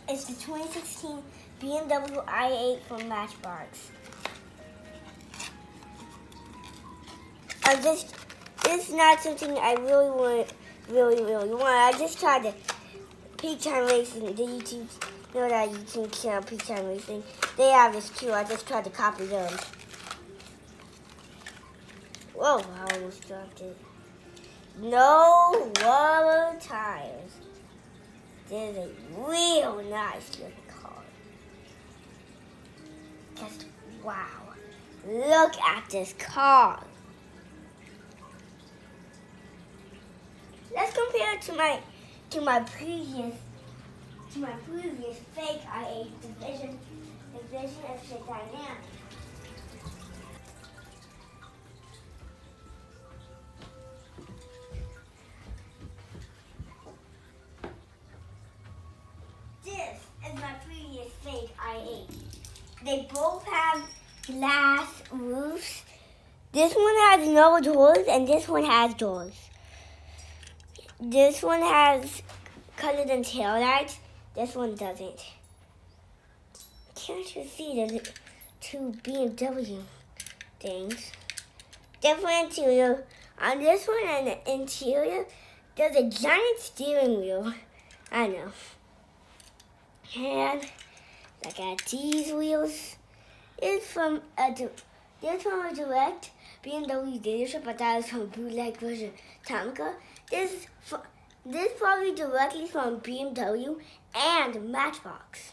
It's the 2016 BMW i8 from Matchbox. It's not something I really want. I just tried the Peak Time Racing, the YouTube, you know that YouTube channel, Peak Time Racing. They have this too. I just tried to copy them. Whoa, I almost dropped it. No rubber tires. This is a real nice looking car. Just wow. Look at this car. Let's compare it to my previous fake i8, the Vision F6 Dynamic. This is my previous fake i8. They both have glass roofs. This one has no doors and this one has doors. This one has colored in taillights. This one doesn't. Can't you see the two BMW things? Different interior. On this one and the interior, there's a giant steering wheel. I know. And look at these wheels. It's from a direct BMW dealership, but that is from bootleg version Tomica. This probably directly from BMW and Matchbox.